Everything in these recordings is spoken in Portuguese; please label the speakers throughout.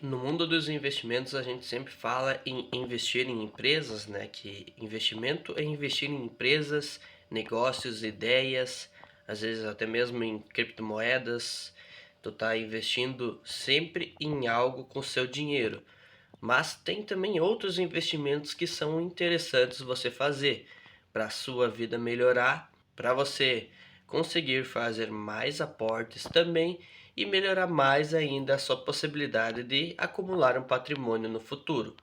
Speaker 1: No mundo dos investimentos, a gente sempre fala em investir em empresas, né? Que investimento é investir em empresas, negócios, ideias, às vezes até mesmo em criptomoedas. Tu tá investindo sempre em algo com seu dinheiro. Mas tem também outros investimentos que são interessantes você fazer para a sua vida melhorar, para você conseguir fazer mais aportes também e melhorar mais ainda a sua possibilidade de acumular um patrimônio no futuro.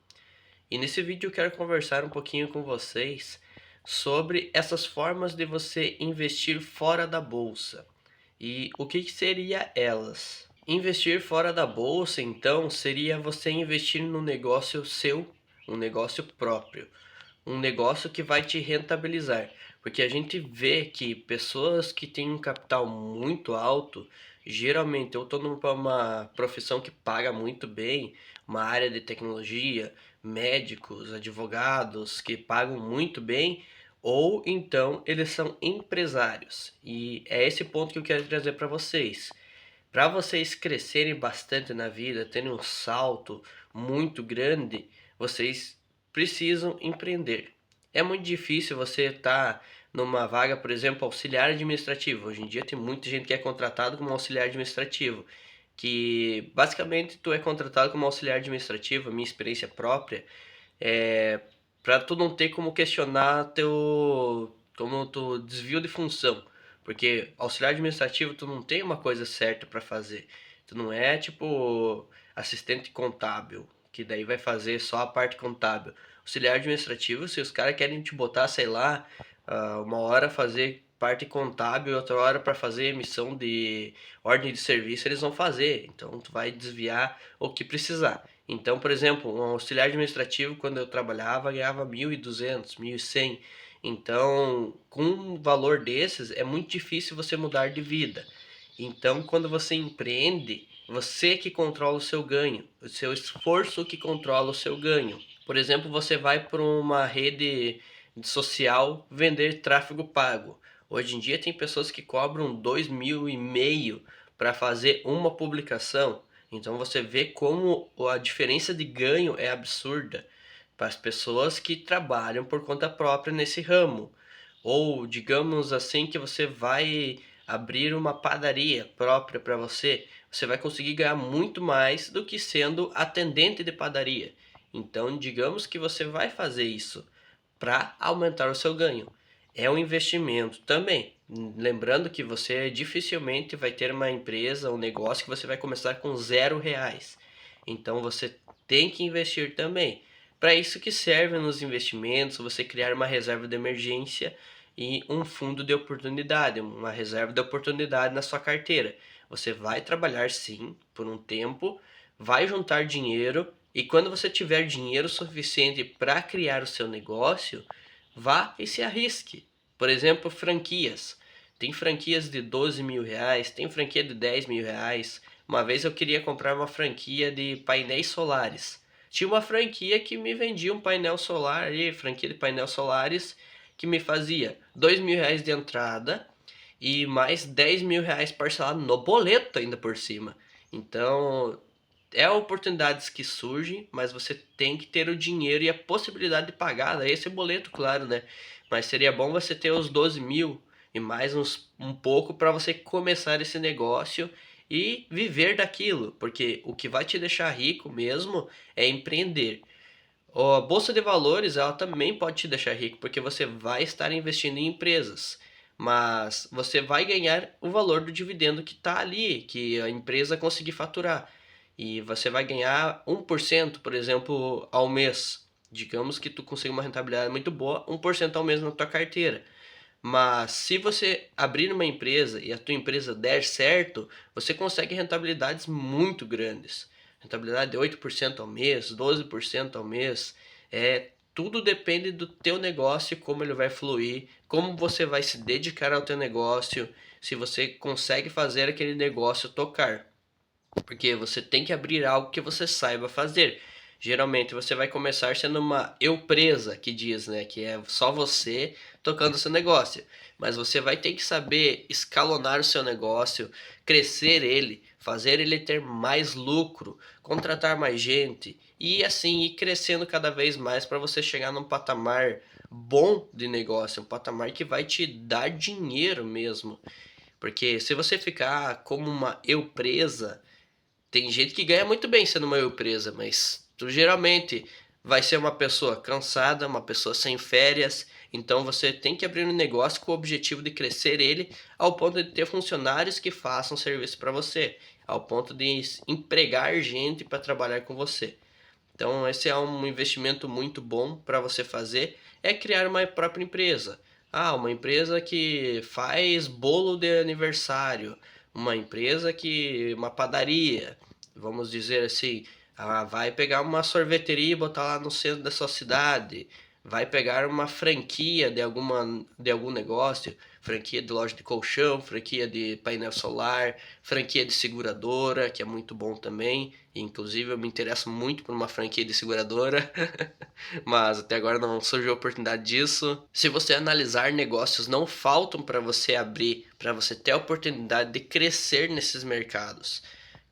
Speaker 1: E nesse vídeo eu quero conversar um pouquinho com vocês sobre essas formas de você investir fora da bolsa. E o que seria elas? Investir fora da bolsa, então, seria você investir num negócio seu, um negócio próprio, um negócio que vai te rentabilizar. Porque a gente vê que pessoas que têm um capital muito alto, geralmente eu estou numa profissão que paga muito bem, uma área de tecnologia, médicos, advogados que pagam muito bem, ou então eles são empresários. E é esse ponto que eu quero trazer para vocês. Para vocês crescerem bastante na vida, terem um salto muito grande, vocês precisam empreender. É muito difícil você estar numa vaga, por exemplo, auxiliar administrativo. Hoje em dia tem muita gente que é contratado como auxiliar administrativo, que basicamente tu é contratado como auxiliar administrativo, minha experiência própria, é para tu não ter como questionar teu como tu desvio de função, porque auxiliar administrativo tu não tem uma coisa certa para fazer. Tu não é tipo assistente contábil, que daí vai fazer só a parte contábil. Auxiliar administrativo, se os caras querem te botar, sei lá, uma hora fazer parte contábil, outra hora para fazer emissão de ordem de serviço, eles vão fazer. Então tu vai desviar o que precisar. Então, por exemplo, um auxiliar administrativo, quando eu trabalhava, ganhava 1.200, 1.100. Então, com um valor desses, é muito difícil você mudar de vida. Então, quando você empreende, você que controla o seu ganho, o seu esforço que controla o seu ganho. Por exemplo, você vai para uma rede social vender tráfego pago. Hoje em dia tem pessoas que cobram 2.500 para fazer uma publicação. Então você vê como a diferença de ganho é absurda para as pessoas que trabalham por conta própria nesse ramo. Ou digamos assim que você vai abrir uma padaria própria para você, você vai conseguir ganhar muito mais do que sendo atendente de padaria. Então, digamos que você vai fazer isso para aumentar o seu ganho. É um investimento também. Lembrando que você dificilmente vai ter uma empresa, um negócio que você vai começar com R$ 0. Então você tem que investir também. Para isso que serve nos investimentos, você criar uma reserva de emergência e um fundo de oportunidade, uma reserva de oportunidade na sua carteira. Você vai trabalhar sim por um tempo, vai juntar dinheiro e quando você tiver dinheiro suficiente para criar o seu negócio, vá e se arrisque. Por exemplo, franquias. Tem franquias de R$ 12.000, tem franquia de R$ 10.000. Uma vez eu queria comprar uma franquia de painéis solares. Tinha uma franquia que me vendia um painel solar ali, franquia de painéis solares, que me fazia R$ 2.000 de entrada e mais R$ 10.000 parcelado no boleto ainda por cima. Então, é oportunidades que surgem, mas você tem que ter o dinheiro e a possibilidade de pagar. Daí esse boleto, claro, né? Mas seria bom você ter os 12.000 e mais um pouco para você começar esse negócio e viver daquilo, porque o que vai te deixar rico mesmo é empreender. A bolsa de valores, ela também pode te deixar rico, porque você vai estar investindo em empresas, mas você vai ganhar o valor do dividendo que está ali, que a empresa conseguir faturar. E você vai ganhar 1%, por exemplo, ao mês. Digamos que tu consiga uma rentabilidade muito boa, 1% ao mês na tua carteira. Mas se você abrir uma empresa e a tua empresa der certo, você consegue rentabilidades muito grandes. Rentabilidade de 8% ao mês, 12% ao mês. Tudo depende do teu negócio, como ele vai fluir, como você vai se dedicar ao teu negócio, se você consegue fazer aquele negócio tocar. Porque você tem que abrir algo que você saiba fazer. Geralmente você vai começar sendo uma empresa que diz, né, que é só você tocando o seu negócio. Mas você vai ter que saber escalonar o seu negócio, crescer ele, fazer ele ter mais lucro, contratar mais gente e assim ir crescendo cada vez mais para você chegar num patamar bom de negócio, um patamar que vai te dar dinheiro mesmo. Porque se você ficar como uma eu presa, tem gente que ganha muito bem sendo uma eu presa, mas tu geralmente vai ser uma pessoa cansada, uma pessoa sem férias, então você tem que abrir um negócio com o objetivo de crescer ele ao ponto de ter funcionários que façam serviço para você, ao ponto de empregar gente para trabalhar com você. Então, esse é um investimento muito bom para você fazer, é criar uma própria empresa. Ah, uma empresa que faz bolo de aniversário, uma empresa que uma padaria, vamos dizer assim, vai pegar uma sorveteria e botar lá no centro da sua cidade, vai pegar uma franquia de algum negócio, franquia de loja de colchão, franquia de painel solar, franquia de seguradora, que é muito bom também. Inclusive eu me interesso muito por uma franquia de seguradora, mas até agora não surgiu a oportunidade disso. Se você analisar negócios, não faltam para você abrir, para você ter a oportunidade de crescer nesses mercados.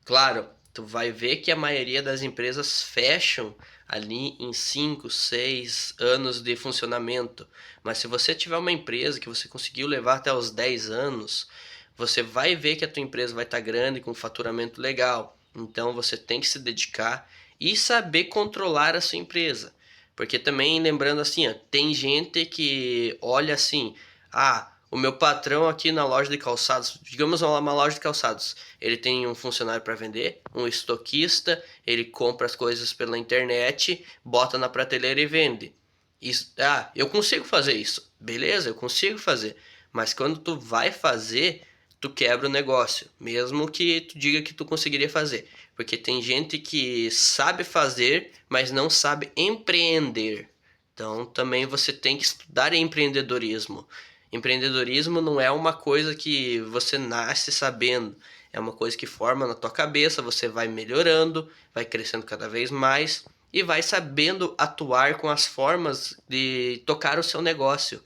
Speaker 1: Claro, tu vai ver que a maioria das empresas fecham ali em 5, 6 anos de funcionamento. Mas se você tiver uma empresa que você conseguiu levar até os 10 anos, você vai ver que a tua empresa vai estar grande, com um faturamento legal. Então você tem que se dedicar e saber controlar a sua empresa. Porque também lembrando assim, ó, tem gente que olha assim, ah, o meu patrão aqui na loja de calçados, digamos uma loja de calçados, ele tem um funcionário para vender, um estoquista, ele compra as coisas pela internet, bota na prateleira e vende. Isso, eu consigo fazer isso. Beleza, eu consigo fazer. Mas quando tu vai fazer, tu quebra o negócio, mesmo que tu diga que tu conseguiria fazer. Porque tem gente que sabe fazer, mas não sabe empreender. Então também você tem que estudar empreendedorismo. Empreendedorismo não é uma coisa que você nasce sabendo, é uma coisa que forma na tua cabeça, você vai melhorando, vai crescendo cada vez mais e vai sabendo atuar com as formas de tocar o seu negócio.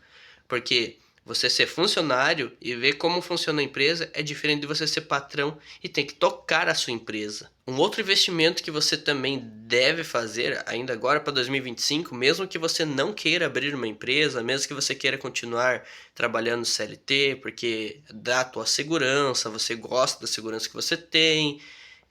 Speaker 1: Porque você ser funcionário e ver como funciona a empresa é diferente de você ser patrão e tem que tocar a sua empresa. Um outro investimento que você também deve fazer ainda agora para 2025, mesmo que você não queira abrir uma empresa, mesmo que você queira continuar trabalhando CLT, porque dá a tua segurança, você gosta da segurança que você tem,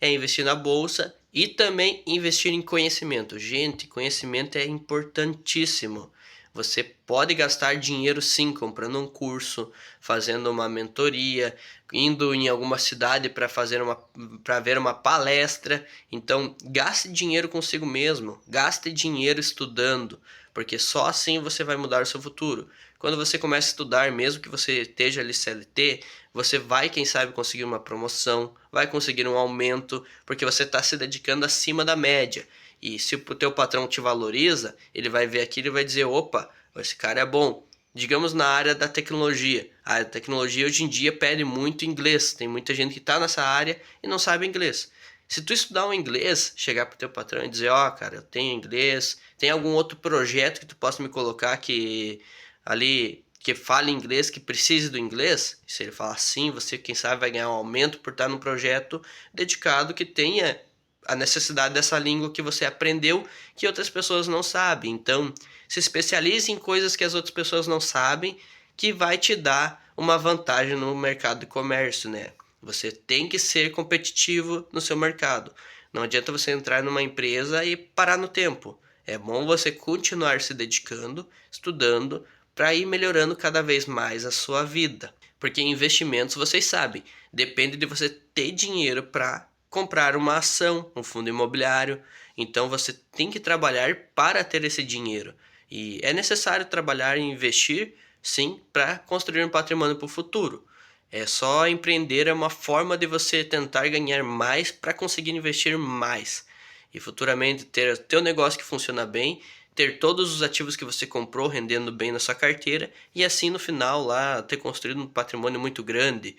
Speaker 1: é investir na bolsa e também investir em conhecimento. Gente, conhecimento é importantíssimo. Você pode gastar dinheiro sim comprando um curso, fazendo uma mentoria, indo em alguma cidade para ver uma palestra. Então, gaste dinheiro consigo mesmo, gaste dinheiro estudando, porque só assim você vai mudar o seu futuro. Quando você começa a estudar, mesmo que você esteja ali CLT, você vai, quem sabe, conseguir uma promoção, vai conseguir um aumento, porque você está se dedicando acima da média. E se o teu patrão te valoriza, ele vai ver aquilo e vai dizer, opa, esse cara é bom. Digamos na área da tecnologia. A área da tecnologia hoje em dia pede muito inglês. Tem muita gente que está nessa área e não sabe inglês. Se tu estudar um inglês, chegar pro teu patrão e dizer, ó, cara, eu tenho inglês, tem algum outro projeto que tu possa me colocar que ali que fale inglês, que precise do inglês? Se ele falar sim, você quem sabe vai ganhar um aumento por estar num projeto dedicado que tenha a necessidade dessa língua que você aprendeu que outras pessoas não sabem. Então, se especialize em coisas que as outras pessoas não sabem, que vai te dar uma vantagem no mercado de comércio, né? Você tem que ser competitivo no seu mercado. Não adianta você entrar numa empresa e parar no tempo. É bom você continuar se dedicando, estudando, para ir melhorando cada vez mais a sua vida. Porque investimentos, vocês sabem, depende de você ter dinheiro para comprar uma ação, um fundo imobiliário. Então você tem que trabalhar para ter esse dinheiro. E é necessário trabalhar e investir, sim, para construir um patrimônio para o futuro. É só empreender é uma forma de você tentar ganhar mais para conseguir investir mais. E futuramente ter teu negócio que funciona bem, ter todos os ativos que você comprou rendendo bem na sua carteira e assim no final lá ter construído um patrimônio muito grande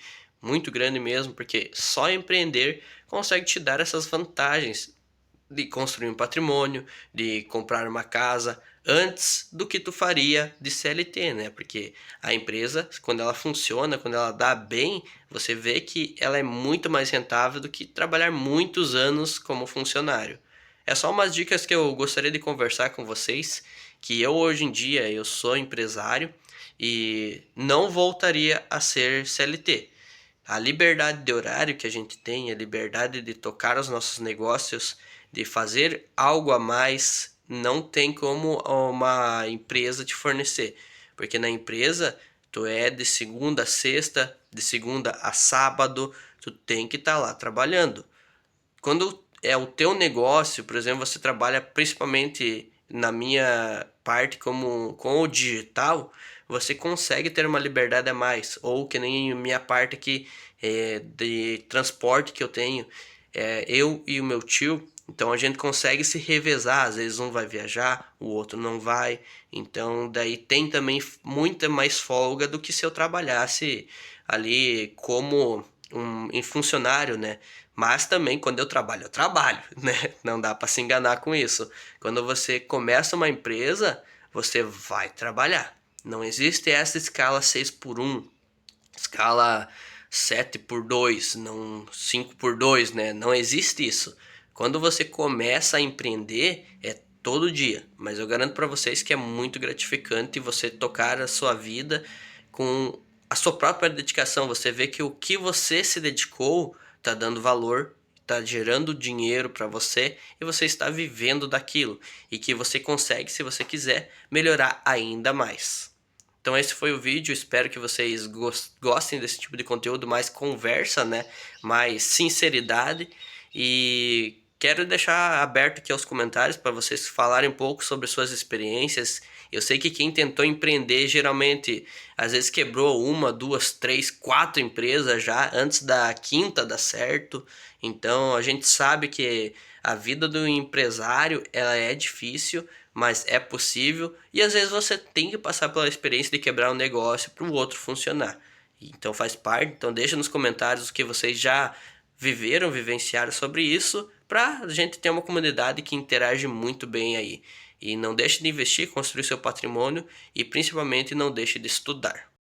Speaker 1: mesmo, porque só empreender consegue te dar essas vantagens de construir um patrimônio, de comprar uma casa, antes do que tu faria de CLT, né? Porque a empresa, quando ela funciona, quando ela dá bem, você vê que ela é muito mais rentável do que trabalhar muitos anos como funcionário. É só umas dicas que eu gostaria de conversar com vocês, que eu hoje em dia eu sou empresário e não voltaria a ser CLT. A liberdade de horário que a gente tem, a liberdade de tocar os nossos negócios, de fazer algo a mais, não tem como uma empresa te fornecer. Porque na empresa, tu é de segunda a sexta, de segunda a sábado, tu tem que estar lá trabalhando. Quando é o teu negócio, por exemplo, você trabalha principalmente na minha parte como com o digital, você consegue ter uma liberdade a mais. Ou que nem minha parte aqui de transporte que eu tenho, eu e o meu tio, então a gente consegue se revezar. Às vezes um vai viajar, o outro não vai. Então daí tem também muita mais folga do que se eu trabalhasse ali como em funcionário, né? Mas também quando eu trabalho, né? Não dá para se enganar com isso. Quando você começa uma empresa, você vai trabalhar. Não existe essa escala 6 por 1, escala 7 por 2, não 5 por 2, né? Não existe isso. Quando você começa a empreender, é todo dia. Mas eu garanto para vocês que é muito gratificante você tocar a sua vida com a sua própria dedicação. Você vê que o que você se dedicou está dando valor, está gerando dinheiro para você e você está vivendo daquilo. E que você consegue, se você quiser, melhorar ainda mais. Então esse foi o vídeo, espero que vocês gostem desse tipo de conteúdo, mais conversa, né? Mais sinceridade. E quero deixar aberto aqui aos comentários para vocês falarem um pouco sobre suas experiências. Eu sei que quem tentou empreender geralmente às vezes quebrou uma, duas, três, quatro empresas já antes da quinta dar certo. Então a gente sabe que a vida do empresário ela é difícil, mas é possível e às vezes você tem que passar pela experiência de quebrar um negócio para o outro funcionar. Então faz parte, então deixa nos comentários o que vocês já viveram, vivenciaram sobre isso, para a gente ter uma comunidade que interage muito bem aí. E não deixe de investir, construir seu patrimônio e principalmente não deixe de estudar.